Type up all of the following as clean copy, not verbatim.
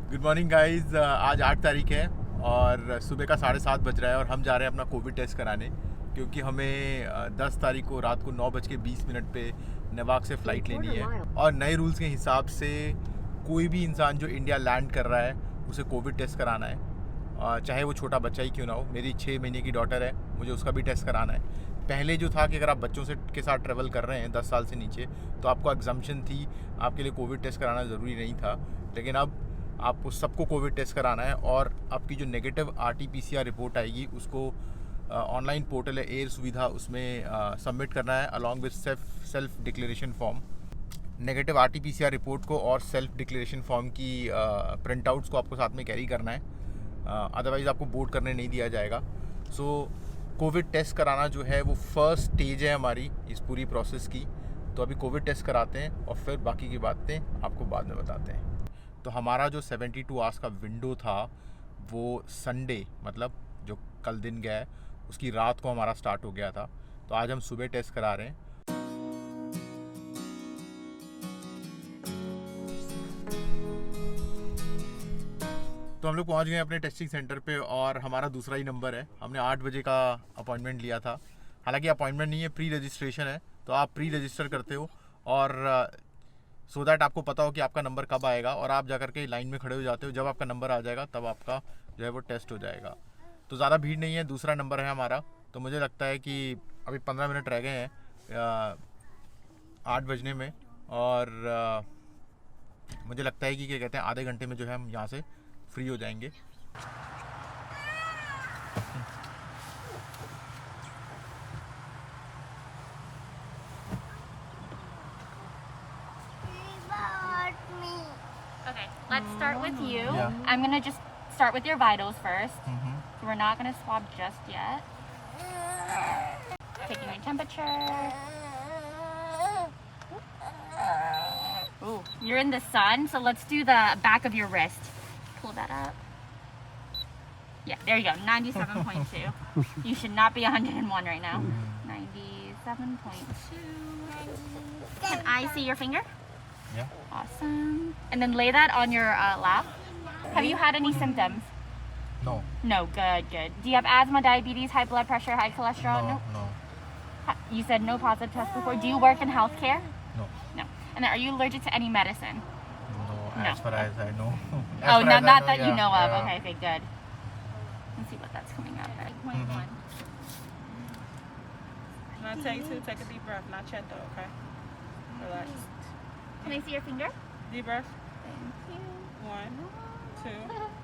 Good morning guys. आज 8 तारीख है और सुबह का 7:30 बज रहा है और हम जा रहे हैं अपना कोविड टेस्ट कराने, क्योंकि हमें 10 तारीख को रात को 9:20 पे नेवाक से फ़्लाइट लेनी है। और नए रूल्स के हिसाब से कोई भी इंसान जो इंडिया लैंड कर रहा है उसे कोविड टेस्ट कराना है, चाहे वो छोटा बच्चा ही क्यों ना हो। मेरी 6 महीने की डॉटर है, मुझे उसका भी टेस्ट कराना है। पहले जो था कि अगर आप बच्चों से के साथ ट्रैवल कर रहे हैं 10 साल से नीचे तो आपको एग्जम्पशन थी, आपके लिए कोविड टेस्ट कराना ज़रूरी नहीं था। लेकिन अब आपको सबको कोविड टेस्ट कराना है और आपकी जो नेगेटिव RT-PCR रिपोर्ट आएगी उसको ऑनलाइन पोर्टल है एयर सुविधा, उसमें सबमिट करना है along with self declaration form. Negative RT-PCR report को और सेल्फ डिक्लेरेशन फॉर्म की प्रिंट आउट्स को आपको साथ में कैरी करना है, अदरवाइज़ आपको बोर्ड करने नहीं दिया जाएगा। सो कोविड टेस्ट कराना जो है वो फर्स्ट स्टेज है हमारी इस पूरी प्रोसेस की। तो अभी कोविड टेस्ट कराते हैं और फिर बाकी की बातें आपको बाद में बताते हैं। तो हमारा जो 72 आवर्स का विंडो था वो संडे, मतलब जो कल दिन गया है उसकी रात को हमारा स्टार्ट हो गया था। तो आज हम सुबह टेस्ट करा रहे हैं। तो हम लोग पहुंच गए अपने टेस्टिंग सेंटर पे और हमारा दूसरा ही नंबर है। हमने 8 बजे का अपॉइंटमेंट लिया था। हालांकि अपॉइंटमेंट नहीं है, प्री रजिस्ट्रेशन है। तो आप प्री रजिस्टर करते हो और सो दैट आपको पता हो कि आपका नंबर कब आएगा और आप जाकर के लाइन में खड़े हो जाते हो। जब आपका नंबर आ जाएगा तब आपका जो है वो टेस्ट हो जाएगा। तो ज़्यादा भीड़ नहीं है, दूसरा नंबर है हमारा। तो मुझे लगता है कि अभी 15 मिनट रह गए हैं 8 बजने में और मुझे लगता है कि क्या कहते हैं आधे घंटे में जो है हम यहाँ से फ्री हो जाएंगे। Okay, let's start with you. Yeah. I'm gonna just start with your vitals first. So we're not gonna swab just yet. Taking your temperature. Ooh, you're in the sun, so let's do the back of your wrist. Pull that up. Yeah, there you go, 97.2. You should not be 101 right now. 97.2. Can I see your finger? Yeah. Awesome. And then lay that on your lap. Have you had any symptoms? No. No, good, good. Do you have asthma, diabetes, high blood pressure, high cholesterol? No. No. You said no positive test before. Do you work in healthcare? No. No. And then are you allergic to any medicine? No. No. As far as I know. Oh, no, not that you know of. Okay, okay, good. Let's see what that's coming up at. 8.1. Now take two, take a deep breath, not yet though, okay? Relax. Can I see your finger? Deep breath. Thank you. 1, 2,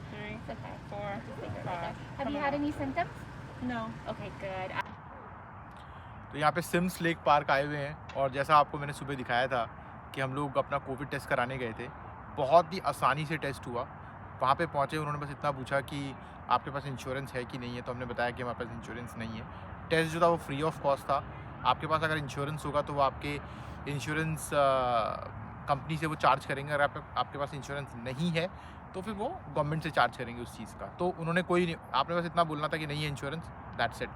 3, It's okay. 4, Finger right there. 5. Have you had any symptoms? No. Okay, good. तो यहाँ पे CIMS lake park आए हुए हैं और जैसा आपको मैंने सुबह दिखाया था कि हम लोग अपना कोविड टेस्ट कराने गए थे, बहुत ही आसानी से टेस्ट हुआ। वहाँ पे पहुँचे, उन्होंने बस इतना पूछा कि आपके पास इंश्योरेंस है कि नहीं है। तो हमने बताया कि हमारे पास इंश्योरेंस नहीं है। टेस्ट जो था वो फ्री ऑफ कॉस्ट था। आपके पास अगर इंश्योरेंस होगा तो वो आपके इंश्योरेंस कंपनी से वो चार्ज करेंगे। अगर आपके पास इंश्योरेंस नहीं है तो फिर वो गवर्नमेंट से चार्ज करेंगे उस चीज़ का। तो उन्होंने कोई नहीं, आपने बस इतना बोलना था कि नहीं है इंश्योरेंस, दैट्स इट।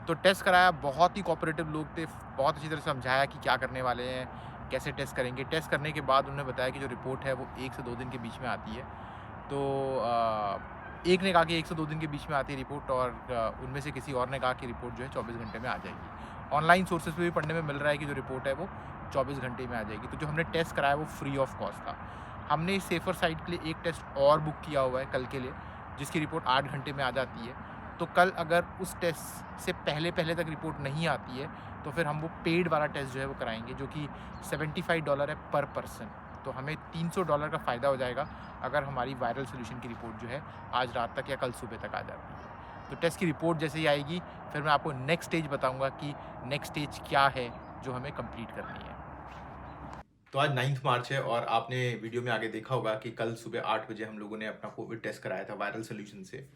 तो टेस्ट कराया, बहुत ही कोऑपरेटिव लोग थे, बहुत अच्छी तरह से समझाया कि क्या करने वाले हैं, कैसे टेस्ट करेंगे। टेस्ट करने के बाद उन्होंने बताया कि जो रिपोर्ट है वो 1 से 2 दिन के बीच में आती है। तो एक ने कहा कि 1 से 2 दिन के बीच में आती है रिपोर्ट और उनमें से किसी और ने कहा कि रिपोर्ट जो है 24 घंटे में आ जाएगी। ऑनलाइन सोर्सेज पे भी पढ़ने में मिल रहा है कि जो रिपोर्ट है वो 24 घंटे में आ जाएगी। तो जो हमने टेस्ट कराया वो फ्री ऑफ कॉस्ट था। हमने सेफर साइड के लिए एक टेस्ट और बुक किया हुआ है कल के लिए, जिसकी रिपोर्ट 8 घंटे में आ जाती है। तो कल अगर उस टेस्ट से पहले तक रिपोर्ट नहीं आती है तो फिर हम वो पेड वाला टेस्ट जो है वो कराएंगे, जो कि $75 है पर पर्सन। तो हमें $300 का फ़ायदा हो जाएगा अगर हमारी वायरल सोल्यूशन की रिपोर्ट जो है आज रात तक या कल सुबह तक आ जाती है। तो टेस्ट की रिपोर्ट जैसे ही आएगी फिर मैं आपको नेक्स्ट स्टेज बताऊंगा कि नेक्स्ट स्टेज क्या है जो हमें कंप्लीट करनी है। तो आज 9 मार्च है और आपने वीडियो में आगे देखा होगा कि कल सुबह 8 बजे हम लोगों ने अपना कोविड टेस्ट कराया था वायरल सोल्यूशन से।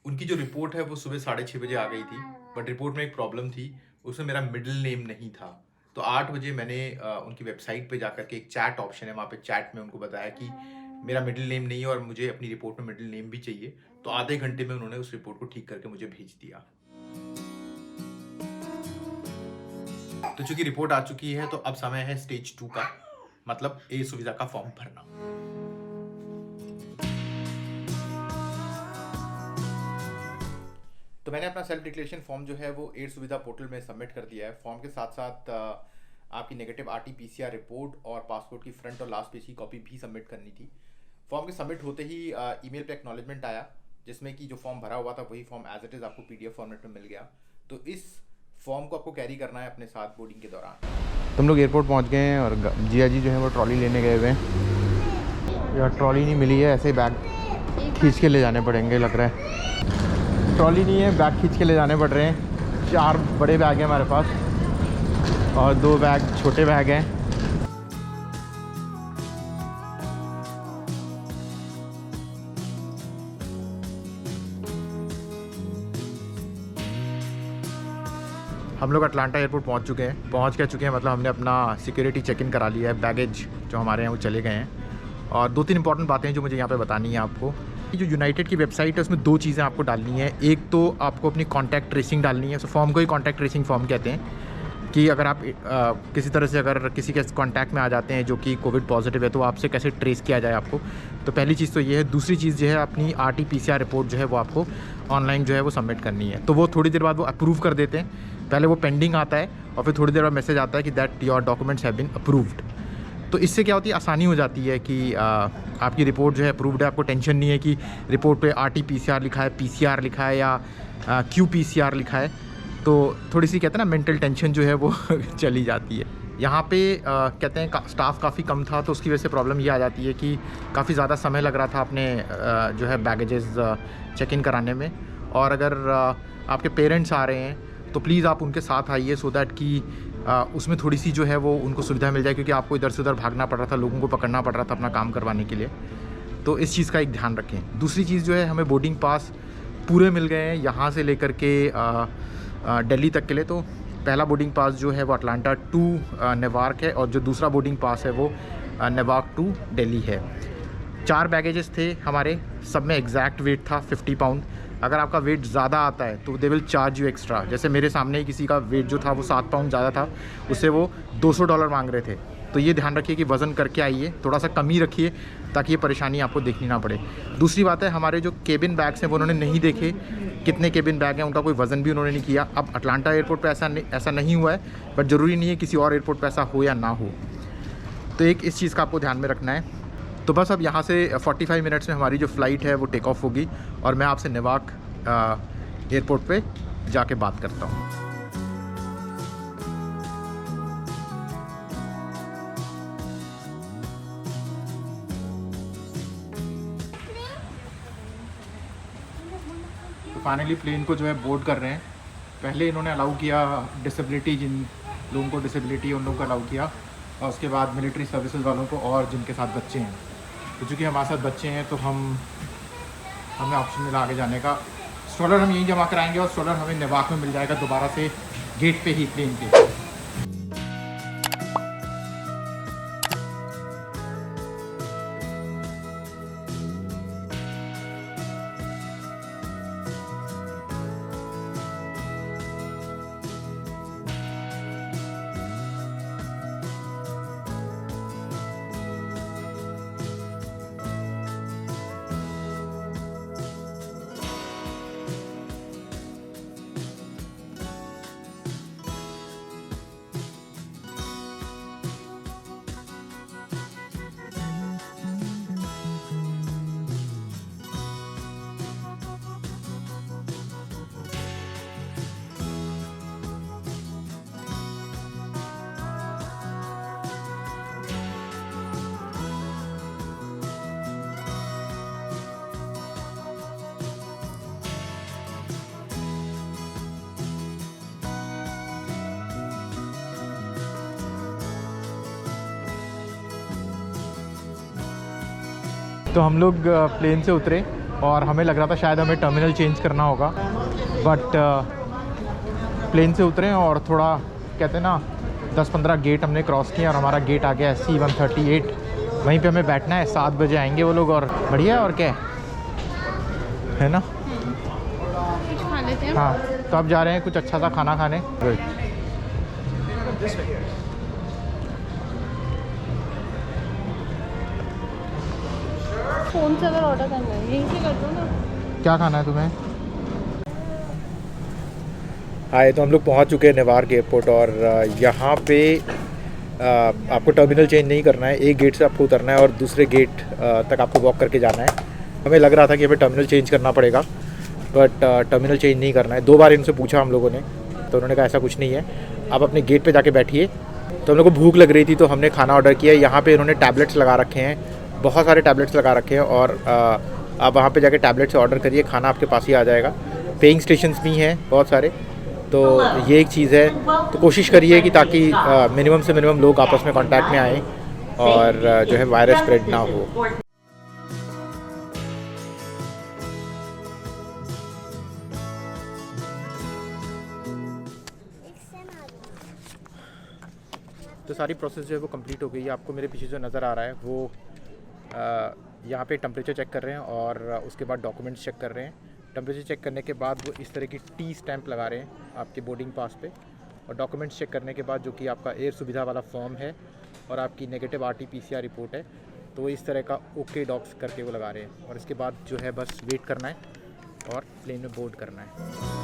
उनकी जो रिपोर्ट है वो सुबह 6:30 बजे आ गई थी, बट रिपोर्ट में एक प्रॉब्लम थी, उसमें मेरा मिडिल नेम नहीं था। तो 8 बजे मैंने उनकी वेबसाइट पे जाकर के एक चैट ऑप्शन है, वहाँ पे चैट में उनको बताया कि मेरा मिडिल नेम नहीं है और मुझे अपनी रिपोर्ट में मिडिल नेम भी चाहिए। तो आधे घंटे में उन्होंने उस रिपोर्ट को ठीक करके मुझे भेज दिया। तो चूंकि रिपोर्ट आ चुकी है तो अब समय है स्टेज 2 का, मतलब ए सुविधा का फॉर्म भरना। तो मैंने अपना सेल्फ डिक्लेरेशन फॉर्म जो है वो एयर सुविधा पोर्टल में सबमिट कर दिया है। फॉर्म के साथ साथ आपकी नेगेटिव RT-PCR रिपोर्ट और पासपोर्ट की फ्रंट और लास्ट पेज की कॉपी भी सबमिट करनी थी। फॉर्म के सबमिट होते ही ईमेल पे एक्नॉलेजमेंट आया, जिसमें कि जो फॉर्म भरा हुआ था वही फॉर्म एज इट इज़ आपको PDF फॉर्मेट में मिल गया। तो इस फॉर्म को आपको कैरी करना है अपने साथ बोर्डिंग के दौरान। तुम लोग एयरपोर्ट पहुंच गए हैं और जिया जी जो है वो ट्रॉली लेने गए हुए हैं। यार ट्रॉली नहीं मिली है, ऐसे ही बैग खींच के ले जाने पड़ेंगे लग रहा है। ट्रॉली नहीं है, बैग खींच के ले जाने पड़ रहे हैं। 4 बड़े बैग हैं हमारे पास और 2 बैग छोटे बैग हैं। हम लोग अटलांटा एयरपोर्ट पहुंच चुके हैं मतलब हमने अपना सिक्योरिटी चेक इन करा लिया है। बैगेज जो हमारे हैं वो चले गए हैं। और 2-3 इंपॉर्टेंट बातें हैं जो मुझे यहाँ पे बतानी है आपको। जो यूनाइटेड की वेबसाइट है उसमें 2 चीज़ें आपको डालनी है। एक तो आपको अपनी कॉन्टैक्ट ट्रेसिंग डालनी है। फॉर्म को ही कॉन्टैक्ट ट्रेसिंग फॉर्म कहते हैं कि अगर आप किसी तरह से अगर किसी के कॉन्टैक्ट में आ जाते हैं जो कि कोविड पॉजिटिव है तो आपसे कैसे ट्रेस किया जाए आपको। तो पहली चीज़ तो ये है। दूसरी चीज़ जो है अपनी RT-PCR रिपोर्ट जो है वो आपको ऑनलाइन जो है वो सबमिट करनी है। तो वो थोड़ी देर बाद वो अप्रूव कर देते हैं। पहले वो पेंडिंग आता है और फिर थोड़ी देर बाद मैसेज आता है कि that your documents have been approved. तो इससे क्या होती है, आसानी हो जाती है कि आपकी रिपोर्ट जो है अप्रूव्ड है। आपको टेंशन नहीं है कि रिपोर्ट पे RT-PCR लिखा है, PCR लिखा है या qPCR लिखा है। तो थोड़ी सी कहते हैं ना मेंटल टेंशन जो है वो चली जाती है। यहाँ पे कहते हैं स्टाफ काफ़ी कम था तो उसकी वजह से प्रॉब्लम ये आ जाती है कि काफ़ी ज़्यादा समय लग रहा था अपने जो है बैगेजेस चेक इन कराने में। और अगर आपके पेरेंट्स आ रहे हैं तो प्लीज़ आप उनके साथ आइए सो दैट कि उसमें थोड़ी सी जो है वो उनको सुविधा मिल जाए, क्योंकि आपको इधर से उधर भागना पड़ रहा था, लोगों को पकड़ना पड़ रहा था अपना काम करवाने के लिए। तो इस चीज़ का एक ध्यान रखें। दूसरी चीज़ जो है, हमें बोर्डिंग पास पूरे मिल गए हैं यहाँ से लेकर के दिल्ली तक के लिए। तो पहला बोर्डिंग पास जो है वो अटलांटा टू नेवार्क है और जो दूसरा बोर्डिंग पास है वो नेवार्क टू दिल्ली है। 4 बैगेजेस थे हमारे, सब में एग्जैक्ट वेट था 50 पाउंड। अगर आपका वेट ज़्यादा आता है तो they will charge you extra. जैसे मेरे सामने ही किसी का वेट जो था वो 7 पाउंड ज़्यादा था, उससे वो $200 मांग रहे थे। तो ये ध्यान रखिए कि वज़न करके आइए, थोड़ा सा कम ही रखिए ताकि ये परेशानी आपको देखनी ना पड़े। दूसरी बात है, हमारे जो केबिन बैग्स हैं वो उन्होंने नहीं देखे कितने केबिन बैग हैं, उनका कोई वज़न भी उन्होंने नहीं किया। अब अटलांटा एयरपोर्ट पे ऐसा नहीं हुआ है, बट ज़रूरी नहीं है किसी और एयरपोर्ट पे ऐसा हो या ना हो। तो एक इस चीज़ का आपको ध्यान में रखना है। तो बस अब यहाँ से 45 मिनट्स में हमारी जो फ़्लाइट है वो टेक ऑफ होगी और मैं आपसे नेवार्क एयरपोर्ट पे जाके बात करता हूँ। तो फाइनली प्लेन को जो है बोर्ड कर रहे हैं। पहले इन्होंने अलाउ किया डिसेबिलिटी, जिन लोगों को डिसेबिलिटी है उन लोगों को अलाउ किया, और उसके बाद मिलिट्री सर्विसेज वालों को और जिनके साथ बच्चे हैं। तो चूँकि हमारे साथ बच्चे हैं तो हमें ऑप्शन मिला आगे जाने का। स्ट्रोलर हम यहीं जमा कराएंगे और स्ट्रोलर हमें नेवार्क में मिल जाएगा दोबारा से गेट पे ही प्लेन के। तो हम लोग प्लेन से उतरे और हमें लग रहा था शायद हमें टर्मिनल चेंज करना होगा, बट प्लेन से उतरे और थोड़ा कहते हैं ना 10-15 गेट हमने क्रॉस किया और हमारा गेट आ गया C-138। वहीं पे हमें बैठना है, 7 बजे आएंगे वो लोग। और बढ़िया, और क्या है ना, कुछ खा लेते हैं। हाँ, तो अब जा रहे हैं कुछ अच्छा सा खाना खाने। फ़ोन से अगर ऑर्डर करना है यहीं से कर दो ना। क्या खाना है तुम्हें? आए तो हम लोग पहुंच चुके हैं नेवार्क एयरपोर्ट और यहाँ पे आपको टर्मिनल चेंज नहीं करना है, एक गेट से आपको उतरना है और दूसरे गेट तक आपको वॉक करके जाना है। हमें लग रहा था कि हमें टर्मिनल चेंज करना पड़ेगा, बट टर्मिनल चेंज नहीं करना है। 2 बार इनसे पूछा हम लोगों ने, तो उन्होंने कहा ऐसा कुछ नहीं है, आप अपने गेट पे जाके बैठिए। तो हम लोग को भूख लग रही थी तो हमने खाना ऑर्डर किया। यहाँ पे इन्होंने टैबलेट्स लगा रखे हैं, बहुत सारे टैबलेट्स लगा रखे हैं और आप वहाँ पे जाके टैबलेट से ऑर्डर करिए, खाना आपके पास ही आ जाएगा। पेइंग स्टेशंस भी हैं बहुत सारे, तो ये एक चीज़ है। तो कोशिश करिए कि ताकि मिनिमम से मिनिमम लोग आपस में कांटेक्ट में आएँ और जो है वायरस स्प्रेड ना हो। तो सारी प्रोसेस जो है वो कंप्लीट हो गई है। आपको मेरे पीछे जो नज़र आ रहा है वो यहाँ पे टेम्परेचर चेक कर रहे हैं और उसके बाद डॉक्यूमेंट्स चेक कर रहे हैं। टेम्परेचर चेक करने के बाद वो इस तरह की टी स्टैंप लगा रहे हैं आपके बोर्डिंग पास पे, और डॉक्यूमेंट्स चेक करने के बाद जो कि आपका एयर सुविधा वाला फॉर्म है और आपकी नेगेटिव RT-PCR रिपोर्ट है, तो वो इस तरह का ओके डॉक्स करके वो लगा रहे हैं। और इसके बाद जो है बस वेट करना है और प्लेन में बोर्ड करना है।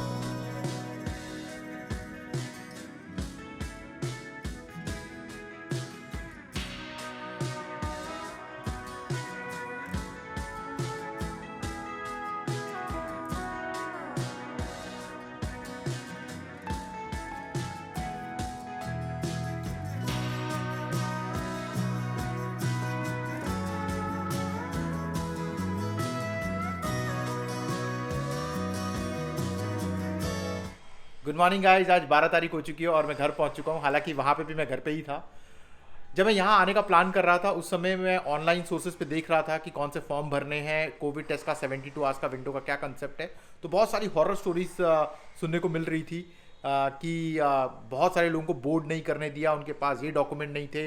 गुड मॉर्निंग गाइस, आज 12 तारीख हो चुकी है और मैं घर पहुंच चुका हूं। हालांकि वहां पे भी मैं घर पे ही था। जब मैं यहाँ आने का प्लान कर रहा था उस समय मैं ऑनलाइन सोर्सेज पे देख रहा था कि कौन से फॉर्म भरने हैं, कोविड टेस्ट का 72 आवर्स का विंडो का क्या कंसेप्ट है। तो बहुत सारी हॉरर स्टोरीज सुनने को मिल रही थी कि बहुत सारे लोगों को बोर्ड नहीं करने दिया, उनके पास ये डॉक्यूमेंट नहीं थे,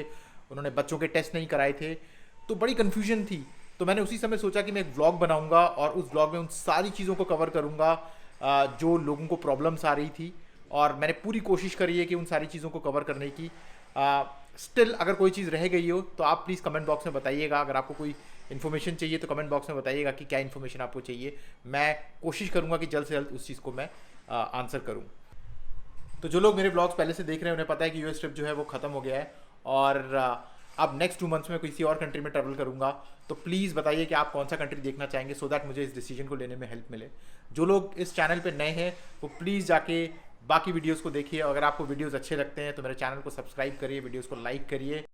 उन्होंने बच्चों के टेस्ट नहीं कराए थे, तो बड़ी कन्फ्यूजन थी। तो मैंने उसी समय सोचा कि मैं एक व्लॉग बनाऊँगा और उस व्लॉग में उन सारी चीज़ों को कवर करूँगा जो लोगों को प्रॉब्लम्स आ रही थी, और मैंने पूरी कोशिश करी है कि उन सारी चीज़ों को कवर करने की। स्टिल अगर कोई चीज़ रह गई हो तो आप प्लीज़ कमेंट बॉक्स में बताइएगा। अगर आपको कोई इन्फॉर्मेशन चाहिए तो कमेंट बॉक्स में बताइएगा कि क्या इन्फॉर्मेशन आपको चाहिए। मैं कोशिश करूँगा कि जल्द से जल्द उस चीज़ को मैं आंसर करूँ। तो जो लोग मेरे ब्लॉग्स पहले से देख रहे हैं उन्हें पता है कि US ट्रिप जो है वो ख़त्म हो गया है और अब नेक्स्ट 2 मंथ्स में किसी और कंट्री में ट्रैवल करूँगा। तो प्लीज़ बताइए कि आप कौन सा कंट्री देखना चाहेंगे, सो दैट मुझे इस डिसीजन को लेने में हेल्प मिले। जो लोग इस चैनल पे नए हैं वो प्लीज़ जाके बाकी वीडियोस को देखिए। अगर आपको वीडियोस अच्छे लगते हैं तो मेरे चैनल को सब्सक्राइब करिए, वीडियोस को लाइक करिए।